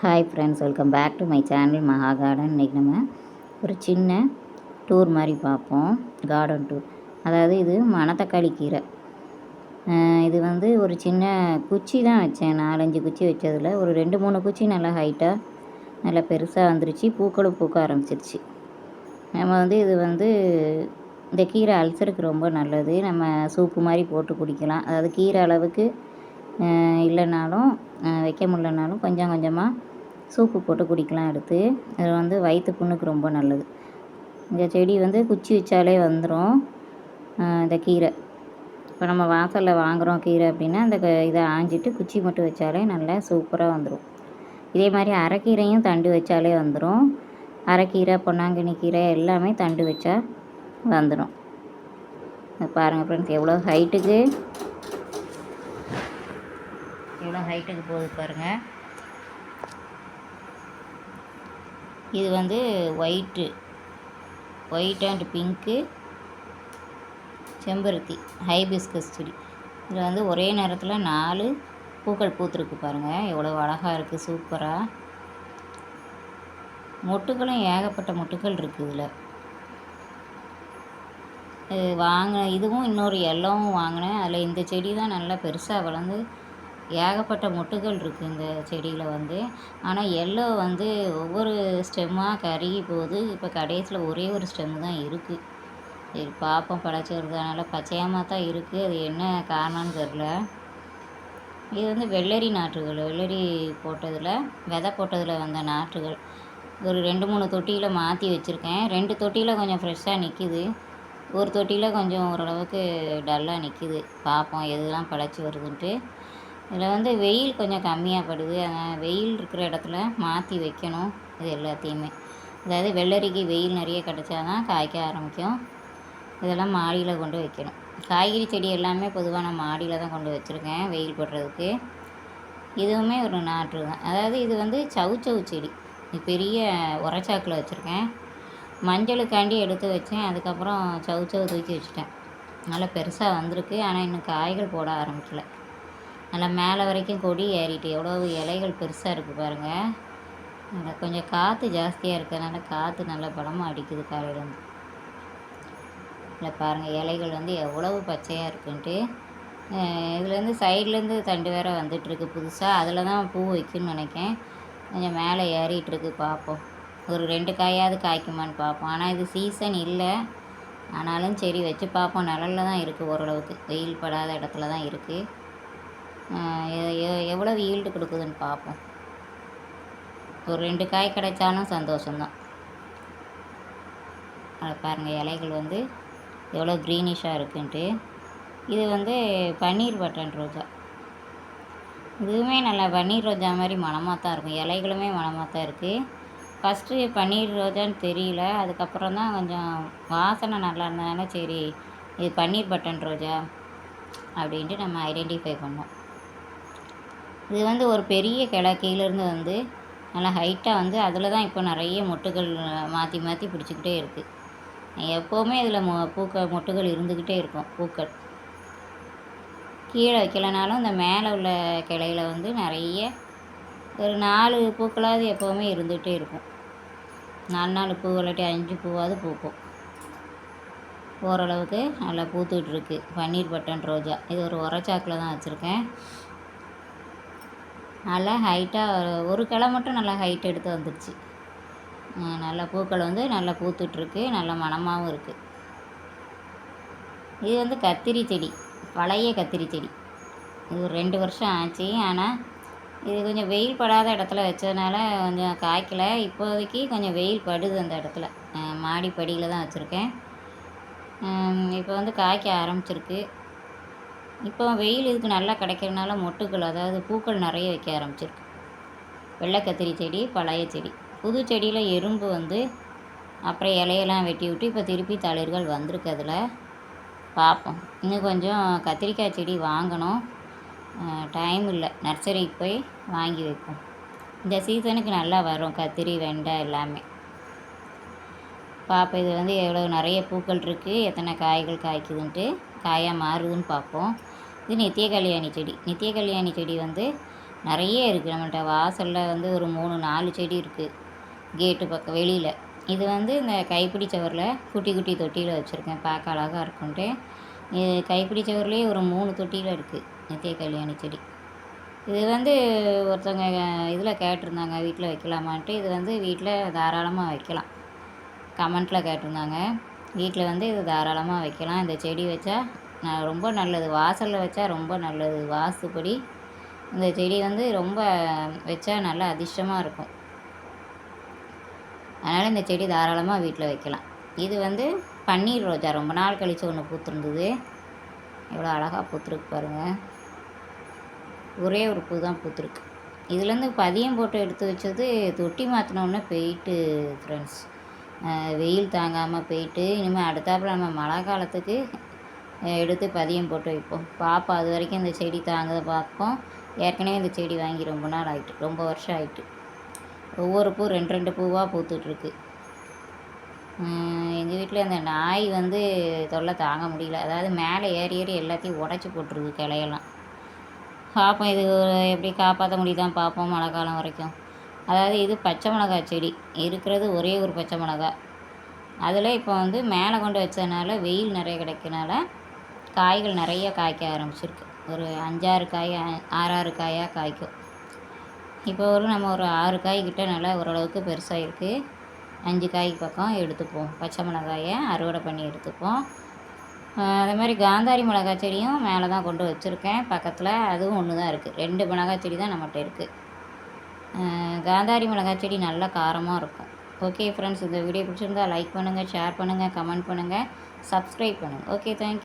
Hi friends, welcome back to my channel Maha garden. இன்றைக்கி நம்ம ஒரு சின்ன டூர் மாதிரி பார்ப்போம். Garden tour. அதாவது இது மணத்தக்காளி கீரை. இது வந்து ஒரு சின்ன குச்சி தான் வச்சேன். 4-5 குச்சி வச்சதில் ஒரு 2-3 குச்சி நல்லா ஹைட்டாக நல்லா பெருசாக வந்துருச்சு. பூக்களும் பூக்க ஆரம்பிச்சிருச்சு. நம்ம வந்து இது வந்து இந்த கீரை அல்சருக்கு ரொம்ப நல்லது. நம்ம சூப்பு மாதிரி போட்டு குடிக்கலாம். அதாவது கீரை அளவுக்கு இல்லைனாலும் வைக்க முடியலனாலும் கொஞ்சம் கொஞ்சமாக சூப்பு போட்டு குடிக்கலாம் எடுத்து. அது வந்து வயிற்று புண்ணுக்கு ரொம்ப நல்லது. இந்த செடி வந்து குச்சி வச்சாலே வந்துடும். இந்த கீரை இப்போ நம்ம வாசலில் வாங்குகிறோம் கீரை அப்படின்னா அந்த இதை ஆஞ்சிட்டு குச்சி மட்டும் வச்சாலே நல்லா சூப்பராக வந்துடும். இதே மாதிரி அரைக்கீரையும் தண்டு வச்சாலே வந்துடும். அரைக்கீரை, பொன்னாங்கண்ணி கீரை எல்லாமே தண்டு வச்சா வந்துடும். பாருங்கள் ஃப்ரெண்ட்ஸ், எவ்வளோ ஹைட்டுக்கு போகுது பாருங்கள். இது வந்து ஒயிட் அண்ட் பிங்க்கு செம்பருத்தி ஹைபிஸ்கஸ் செடி. இதில் வந்து ஒரே நேரத்தில் 4 பூக்கள் பூத்துருக்கு பாருங்கள். எவ்வளோ அழகாக இருக்குது, சூப்பராக. மொட்டுகளும் ஏகப்பட்ட மொட்டுகள் இருக்குது இதில். இதுவும் இன்னொரு எல்லோவும் வாங்கினேன். அதில் இந்த செடி தான் நல்லா பெருசாக வளர்ந்து ஏகப்பட்ட மொட்டுகள் இருக்குது இந்த செடியில் வந்து. ஆனால் எல்லோ வந்து ஒவ்வொரு ஸ்டெம்மாக கருகி போகுது. இப்போ கடைசியில் ஒரே ஒரு ஸ்டெம்மு தான் இருக்குது. சரி பார்ப்போம், படைச்சி வருதுனால பச்சையமாக தான் இருக்குது. அது என்ன காரணம்னு தெரில. இது வந்து வெள்ளரி நாற்றுகள். வெள்ளரி போட்டதில் விதை போட்டதில் வந்த நாற்றுகள். ஒரு 2-3 தொட்டியில் மாற்றி வச்சுருக்கேன். 2 தொட்டியில் கொஞ்சம் ஃப்ரெஷ்ஷாக நிற்கிது. ஒரு தொட்டியில் கொஞ்சம் ஓரளவுக்கு டல்லாக நிற்கிது. பார்ப்போம் எதுலாம் படைச்சி வருதுன்ட்டு. இதில் வந்து வெயில் கொஞ்சம் கம்மியாக படுது. வெயில் இருக்கிற இடத்துல மாற்றி வைக்கணும் இது எல்லாத்தையுமே. அதாவது வெள்ளரிக்கு வெயில் நிறைய கிடச்சா தான் காய்க்க ஆரம்பிக்கும். இதெல்லாம் மாடியில் கொண்டு வைக்கணும். காய்கறி செடி எல்லாமே பொதுவாக நான் மாடியில் தான் கொண்டு வச்சுருக்கேன் வெயில் படுறதுக்கு. இதுவுமே ஒரு நாற்று தான். அதாவது இது வந்து சவுச்சவு செடி. பெரிய உரச்சாக்கில் வச்சுருக்கேன். மஞ்சளுக்காண்டி எடுத்து வச்சேன். அதுக்கப்புறம் சவுச்சவு தூக்கி வச்சுட்டேன். நல்லா பெருசாக வந்திருக்கு. ஆனால் இன்னும் காய்கள் போட ஆரம்பிக்கல. நல்லா மேலே வரைக்கும் கொடி ஏறிட்டு எவ்வளோ இலைகள் பெருசாக இருக்குது பாருங்கள். நல்லா கொஞ்சம் காற்று ஜாஸ்தியாக இருக்கிறதுனால காற்று நல்லா பலமாக அடிக்குது காலையிலேருந்து. இல்லை பாருங்கள், இலைகள் வந்து எவ்வளவு பச்சையாக இருக்குன்ட்டு. இதுலேருந்து சைட்லேருந்து தண்டு வேறு வந்துட்டுருக்கு புதுசாக. அதில் தான் பூ வைக்கணும்னு நினைக்கேன். கொஞ்சம் மேலே ஏறிட்டுருக்கு. பார்ப்போம், ஒரு 2 காயாவது காய்க்குமான்னு பார்ப்போம். ஆனால் இது சீசன் இல்லை. ஆனாலும் சரி வச்சு பார்ப்போம். நிழலில் தான் இருக்குது, ஓரளவுக்கு வெயில் படாத இடத்துல தான் இருக்குது. எவ்வளவு ஈல்டு கொடுக்குதுன்னு பார்ப்போம். ஒரு 2 காய் கிடைச்சாலும் சந்தோஷம்தான். அதை பாருங்கள், இலைகள் வந்து எவ்வளோ க்ரீனிஷாக இருக்குன்ட்டு. இது வந்து பன்னீர் பட்டன் ரோஜா. இதுவுமே நல்லா பன்னீர் ரோஜா மாதிரி மணமாக தான் இருக்கும். இலைகளுமே மணமாக தான் இருக்குது. ஃபஸ்ட்டு பன்னீர் ரோஜான்னு தெரியல. அதுக்கப்புறம் தான் கொஞ்சம் வாசனை நல்லா இருந்ததுனால சரி இது பன்னீர் பட்டன் ரோஜா அப்படின்ட்டு நம்ம ஐடென்டிஃபை பண்ணோம். இது வந்து ஒரு பெரிய கிளை கீழேருந்து வந்து நல்லா ஹைட்டாக வந்து அதில் தான் இப்போ நிறைய மொட்டுகள் மாற்றி மாற்றி பிடிச்சிக்கிட்டே இருக்குது. எப்போவுமே இதில் மொட்டுகள் இருந்துக்கிட்டே இருக்கும். பூக்கள் கீழே வைக்கலைனாலும் இந்த மேலே உள்ள கிளையில் வந்து நிறைய ஒரு 4 பூக்களாவது எப்போவுமே இருந்துகிட்டே இருக்கும். 4 பூ இல்லாட்டி 5 பூவாவது பூக்கும். ஓரளவுக்கு நல்லா பூத்துட்ருக்கு பன்னீர் பட்டன் ரோஜா. இது ஒரு உரச்சாக்கில் தான் வச்சுருக்கேன். நல்லா ஹைட்டாக ஒரு கிளை மட்டும் நல்லா ஹைட் எடுத்து வந்துடுச்சு. நல்லா பூக்கள் வந்து நல்லா பூத்துட்ருக்கு. நல்ல மணமாகவும் இருக்குது. இது வந்து கத்திரி செடி, பழைய கத்திரி செடி. இது ஒரு 2 வருஷம் ஆச்சு. ஆனால் இது கொஞ்சம் வெயில் படாத இடத்துல வச்சதுனால கொஞ்சம் காய்க்கலை. இப்போதைக்கு கொஞ்சம் வெயில் படுது அந்த இடத்துல. மாடி படியில் தான் வச்சுருக்கேன். இப்போ வந்து காய்க்க ஆரம்பிச்சிருக்கு. இப்போ வெயில் இதுக்கு நல்லா கிடைக்கிறதுனால மொட்டுக்கள், அதாவது பூக்கள் நிறைய வைக்க ஆரம்பிச்சிருக்கு. வெள்ளை கத்திரி செடி, பழைய செடி. புது செடியில் எறும்பு வந்து அப்புறம் இலையெல்லாம் வெட்டி விட்டு இப்போ திருப்பி தளிர்கள் வந்திருக்கு. அதில் பார்ப்போம். இன்னும் கொஞ்சம் கத்திரிக்காய் செடி வாங்கணும். டைம் இல்லை. நர்சரிக்கு போய் வாங்கி வைப்போம். இந்த சீசனுக்கு நல்லா வரும் கத்திரி, வெண்டை எல்லாமே. பார்ப்போம் இது வந்து எவ்வளோ நிறைய பூக்கள் இருக்குது, எத்தனை காய்கள் காய்க்குதுன்ட்டு, காயாக மாறுதுன்னு பார்ப்போம். இது நித்திய கல்யாணி செடி. நித்திய கல்யாணி செடி வந்து நிறைய இருக்குது நம்மள்ட்ட. வாசலில் வந்து ஒரு 3 4 செடி இருக்குது கேட்டு பக்கம் வெளியில். இது வந்து இந்த கைப்பிடி சவரில் குட்டி குட்டி தொட்டியில் வச்சுருக்கேன், பார்க்க அழகாக இருக்குன்ட்டு. இது கைப்பிடி சவர்லேயே ஒரு 3 தொட்டியில் இருக்குது நித்திய கல்யாணி செடி. இது வந்து ஒருத்தவங்க இதில் கேட்டிருந்தாங்க வீட்டில் வைக்கலாமான்ட்டு. இது வந்து வீட்டில் தாராளமாக வைக்கலாம். கமெண்ட்டில் கேட்டிருந்தாங்க. வீட்டில் வந்து இது தாராளமாக வைக்கலாம். இந்த செடி வச்சா ரொம்ப நல்லது. வாசலில் வச்சா ரொம்ப நல்லது. வாஸ்துப்படி இந்த செடி வந்து ரொம்ப வச்சா நல்லா அதிர்ஷ்டமாக இருக்கும். அதனால் இந்த செடி தாராளமாக வீட்டில் வைக்கலாம். இது வந்து பன்னீர் ரோஜா ரொம்ப நாள் கழித்து ஒன்று பூத்துருந்தது. எவ்வளோ அழகாக பூத்துருக்கு பாருங்கள். ஒரே ஒரு பூ தான் பூத்துருக்கு. இதுலேருந்து பதியம் போட்டு எடுத்து வச்சது தொட்டி மாற்றினோன்னே போயிட்டு ஃப்ரெண்ட்ஸ். வெயில் தாங்காமல் போயிட்டு, இனிமேல் அடுத்தாப்புல நம்ம மழை காலத்துக்கு எடுத்து பதியம் போட்டு வைப்போம். பாப்பா அது வரைக்கும் இந்த செடி தாங்க பார்ப்போம். ஏற்கனவே இந்த செடி வாங்கி ரொம்ப நாள் ஆகிட்டு, ரொம்ப வருஷம் ஆகிட்டு. ஒவ்வொரு பூ 2 பூவாக பூத்துட்ருக்கு. எங்கள் வீட்டில் அந்த நாய் வந்து தொல்லை தாங்க முடியல. அதாவது மேலே ஏறி ஏறி எல்லாத்தையும் உடச்சி போட்டுருக்கு கிளையெல்லாம். பார்ப்போம் இது எப்படி காப்பாற்ற முடியுதான் பார்ப்போம் மழை காலம் வரைக்கும். அதாவது இது பச்சை மிளகாய் செடி இருக்கிறது, ஒரே ஒரு பச்சை மிளகாய். அதில் இப்போ வந்து மேலே கொண்டு வச்சதுனால வெயில் நிறைய கிடைக்கனால காய்கள் நிறைய காய்க்க ஆரம்பிச்சிருக்கு. ஒரு 5-6 காய் 6 காயாக காய்க்கும். இப்போ நம்ம ஒரு 6 காய் கிட்ட நல்லா ஓரளவுக்கு பெருசாக இருக்குது. 5 காய் பக்கம் எடுத்துப்போம். பச்சை மிளகாயை அறுவடை பண்ணி எடுத்துப்போம். அதே மாதிரி காந்தாரி மிளகாய் செடியும் மேலே தான் கொண்டு வச்சுருக்கேன் பக்கத்தில். அதுவும் ஒன்று தான் இருக்குது. 2 மிளகாய் செடி தான் நம்மகிட்ட இருக்குது. காந்தாரி மிளகாய் செடி நல்லா காரமாக இருக்கும். ஓகே ஃப்ரெண்ட்ஸ், இந்த வீடியோ பிடிச்சிருந்தா லைக் பண்ணுங்கள், ஷேர் பண்ணுங்கள், கமெண்ட் பண்ணுங்கள், சப்ஸ்கிரைப் பண்ணுங்கள். Okay, thank you.